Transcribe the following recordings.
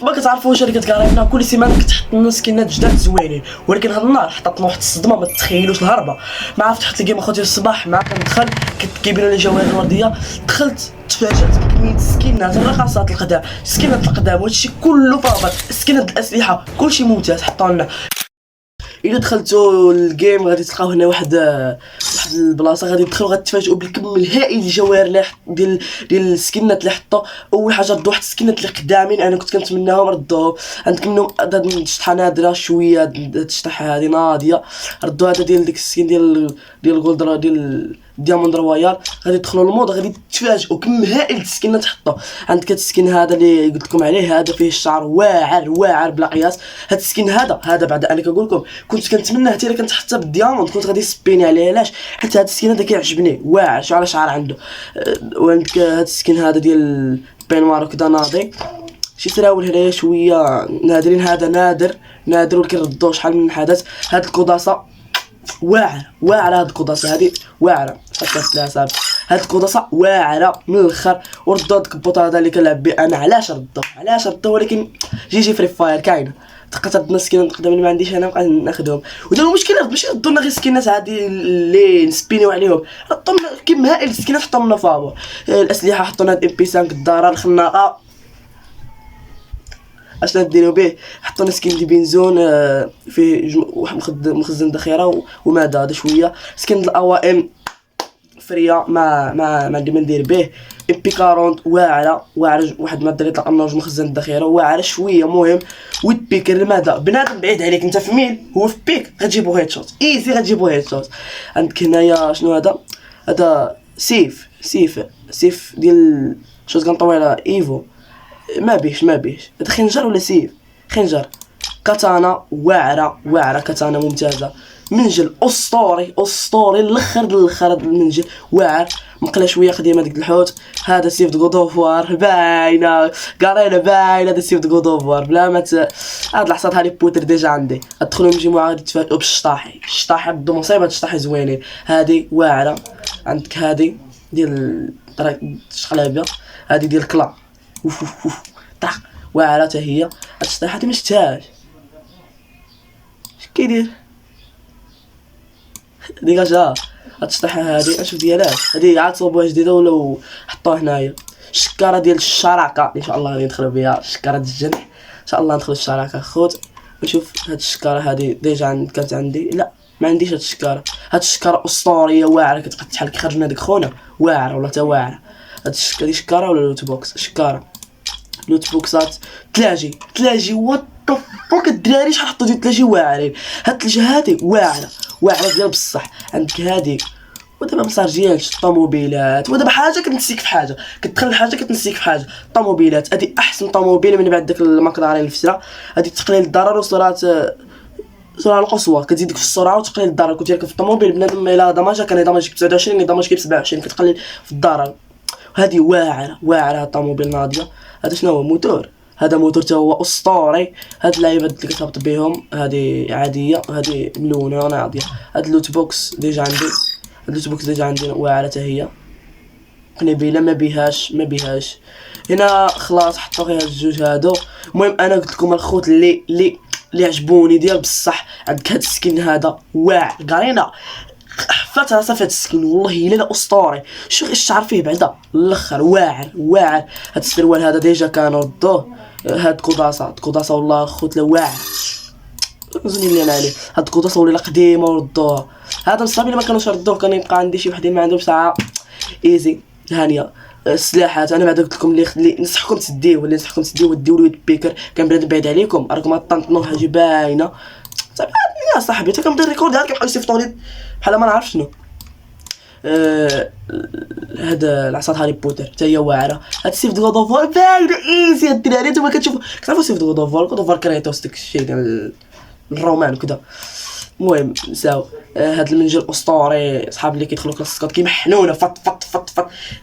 ما كتعرفوا شركه كارينا كل سيمانه كتحط لنا سكينات جداد زوينين، ولكن هاد النهار حطتنا واحد الصدمه ما تتخيلوش الهربه. ما عرفت حتى الجيم اخوتي الصباح مع كندخل كيبينوا لي جواهر الورديه، دخلت تفاجأت بكمية سكينات الرقصات القدام، سكينات القدام وهادشي كله فابط، سكينات الاسلحه كلشي ممتاز حطوا لنا. الا دخلتوا الجيم غادي تلقاو هنا واحد البلاصه غادي تدخلوا غتفاجئوا بالكم الهائل الجواهر اللي ديال السكينات اللي حطوا. اول حاجه ردوا واحد السكينات اللي قدامين انا كنت كنتمناهم ردوهم، عندك منهم هاد الشطحه نادره شويه، هاد الشطحه هادي ناضيه ردوا هذا ديال ديك السكين ديال الجولد ديال دياموند رويال. غادي تدخلوا المود غادي تفاجئوا كم هائل السكينات حطوا. عندك هاد السكين هذا اللي قلت لكم عليه، هذا فيه الشعر واعر بلا قياس. هاد السكين هذا بعد انا كنقول لكم كنت كنتمنى حتى الا كنت حتى بالدياموند كنت غادي سبيني عليه. علاش؟ حيت هاد السكين هذا كيعجبني واعر، شو على شعر عنده. وعندك هاد السكين هذا ديال بينوار كدا ناضي، شي سراول هنايا شويه نادرين. هذا نادر ولكن ردوه شحال من حدث. هاد القداسه واعره هاد القداسه هادي واعره، فكرت لها صافي. هاد القداسه واعره من الاخر. وردوا داك البوط هذا اللي كنلعب به انا. علاش ردوه ولكن جي فري فاير كاينه تقدر ردنا سكينات قدام ما عنديش انا نبقى ناخذهم. ودابا المشكله ماشي ردوا لنا غير سكينات عادي اللي نسبينيو عليهم، ردوا لنا كم هائل السكينات حطوا لنا فابور. الاسلحه حطوا لنا ام بي 5 الدارة الخناقه. اش نديرو به؟ حطوا لنا سكين دي بنزون فيه واحد مخزن ذخيره وماذا هذا شويه. سكين الاو ام فريه ما عندي ما ندير به. ام بي 40 واعره واحد ما دريت لانه مخزن الذخيره واعره شويه. مهم ويد بيكر لماذا بنادم بعيد عليك انت في مين هو في بيك غتجيبو هيد شوت ايزي غتجيبو هيد شوت. عندك هنايا شنو هذا سيف ديال شوت طويله ايفو ما بيش هذا خنجر ولا سيف؟ خنجر. كاتانا واعره كاتانا ممتازه. منجل اسطوري الاخر المنجل واعر. مقله شويه قديمه ديك الحوت. هذا سيف دو غودوفوار باينه قارينا باينه. هذا سيف دو غودوفوار بلا ما هاد لحظات هاري بوتر ديجا عندي. ادخلوا المجموعه غادي تفاجئوا بالشطاحي ردو مصيبه الشطاحي زوينين. هذه واعره. عندك هذه ديال الشقلابه، هذه ديال كلا طاق واعره حتى هي. هاد الشطيحه هادي ما شفتهاش اش كيدير ديجاجا. هاد الشطيحه هادي اشوف ديالات هادي عاد صوبوها جديده ولا حطوها هنايا. الشكاره ديال الشراكه ان شاء الله غادي ندخلوا بها. الشكاره ديال الجنح ان شاء الله ندخلوا الشراكه خوت. نشوف هاد الشكاره هادي ديجا كانت عندي. لا ما عنديش هاد الشكاره. هاد الشكاره اسطوريه واعره كتبقى شحال كيخرج من هذيك خونا واعره ولا تا واعره. هاد الشكاره دي شكاره ولا لوت بوكس؟ شكاره لوت بوكسات تلاجي وات ذا فوك الدراري شحال حطوا ديال تلاجي واعرين. هاد التلاجه هادي واعره ديال بصح. عندك هادي ودابا مسارجيالش الطوموبيلات. ودابا حاجه كتنسيك في حاجه كتدخل حاجه كتنسيك في حاجه. الطوموبيلات هادي احسن طوموبيل من بعد داك المقدارين الفسره. هادي تقليل الضرر وسرعه القصوى كتزيدك في السرعه وتقليل الضرر. كنت راكب في الطوموبيل بنادم الا دماجه كان يدمج ب 29 يدمج ب 27 كتقلل في الضرر. هذه واعره الطوموبيل ناضيه. هذا شنو هو؟ موتور. هذا موتور تا هو اسطوري. هاد اللعيبه اللي كتهبط بهم هذه عاديه وهذه ملونه ناضيه. هاد اللوت بوكس ديجا عندي واعره حتى هي. قنيبيله ما بيهاش هنا خلاص حطوا غير الجوج هادو. المهم انا قلت لكم الخوت اللي عجبوني ديال بصح. عندك هاد السكين هذا واعر قارينا حفات راسها في هاد السكين والله الا اسطوري. شوف الشعر فيه بعدا الاخر واعر. هاد السروال هذا ديجا كانوا ردوه. هاد قداسه والله خوت لا واعر زوني اللي انا عليه. هاد قداسه ولا قديمه وردوها. هذا الصبي اللي ما كانوش ردوه كان يبقى عندي شي وحدين ما عندهم ساعه ايزي هانيه. السلاحات انا بعدا قلت لكم اللي نصحكم تديوه وديو له بيكر. كان بنادم بعيد عليكم راكم طنطنوا حاجه باينه صافي يا صاحبي. تا كنبدا ريكورد هاد كيبقاو يصيفطوني بحال ما نعرف شنو. هذا العصا هاري بوتر حتى هي واعره. هاد سيف دو غودوفوار باينه ايزي. هاد الدراري نتوما كتشوفوا كتعرفوا سيف دو غودوفوار كريتوس داك الشيء ديال الرومان وكذا. المهم نساو هاد المنجل اسطوري. صحاب اللي كيدخلوا كلاس كيمحنونا فط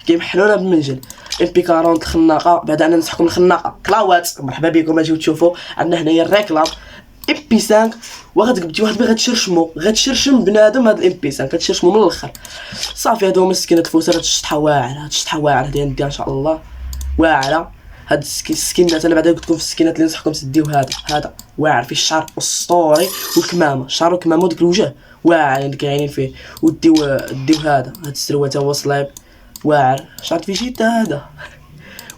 كيمحنونا بالمنجل. ام بي 40 الخناقه. بعد انا ننصحكم الخناقه كلاوات مرحبا بكم اجيو تشوفوا. عندنا هنايا الريكلام ام بي 5 وغتجي واحد غتشرشم بنادم. هاد الام بي 5 كتشرشمو من الاخر صافي. هادو هما سكينات الفوسر. هاد الشطحه واعره ديال ان شاء الله واعره. هاد السكينات انا بعدا قلت لكم في السكينات اللي نصحكم تديو هذا واعر فيه الشعر اسطوري والكمامه، الشعر والكمامه وديك الوجه واعر اللي كاينين فيه، وديو هذا السروال تا هو صليب واعر شعرت فيه جيت هذا.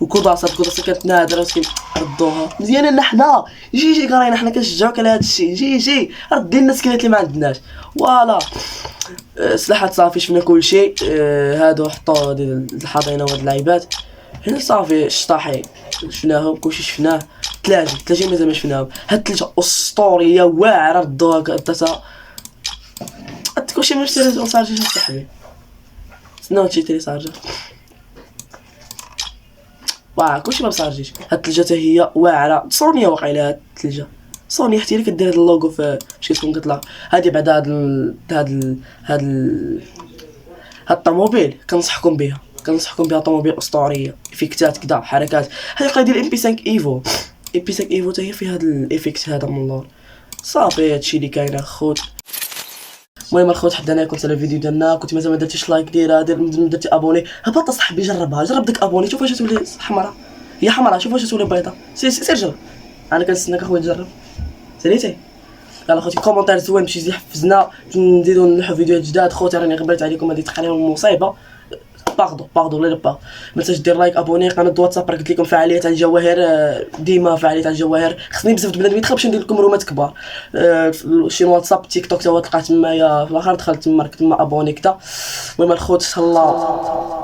وكوداسه كانت نادره مسكين ردوها مزيانه لنا حنا جي قراينا حنا كنشجعوك على هذا الشيء، جي ردي لنا السكينات اللي ما عندناش فوالا. سلاحات صافي شفنا كل شيء. هادو حطوا الحاضنه وهاد اللعيبات هنا صافي الشطاحي شفناهم كلشي شفناه. ثلاجه مازال ما شفناهم. هاد الثلاجه اسطوريه واعره ردوها داتها كلشي ما شريتش صارجي صاحبي سناو تشري صارجه واه كلشي ما بصارجيش. هاد الثلجه حتى هي واعره صونيه واقيلا. هاد الثلجه صوني حتى هي اللي كدير هاد اللوغو في شي تكون كطلع. هادي بعدا هاد الطوموبيل كنصحكم بها طوموبيل اسطوريه افيكتات كدا حركات. هادي قاعده ديال ام بي 5 ايفو حتى هي فيها هاد الايفيكت هذا من اللور. صافي هادشي اللي كاين اخوت. المهم الخوت حتى انا كنت على الفيديو ديالنا كنت مازال ما درتيش لايك ديرها درتي ابوني هبط صاحبي جرب ديك ابوني شوف واش تولي حمراء هي حمراء شوف واش تولي بيضاء سير جرب. انا كنستناك اخويا تجرب ساليتي. يلا خوتي كومونتير زوين باش يحفزنا نزيدو نلوحو فيديوهات جداد. خوتي راني غبرت عليكم هذه تقريبا مصيبه باردو لا با ما تنساش دير لايك ابوني قناه واتساب راه قلت لكم فعاليات على الجواهر ديما فعاليات على الجواهر خصني بزاف د بنادم يدخل باش ندير لكم رومات كبار. شي واتساب تيك توك تا هو تلقاه تمايا في الاخر دخلت تما ابوني كدا. المهم الخوت الله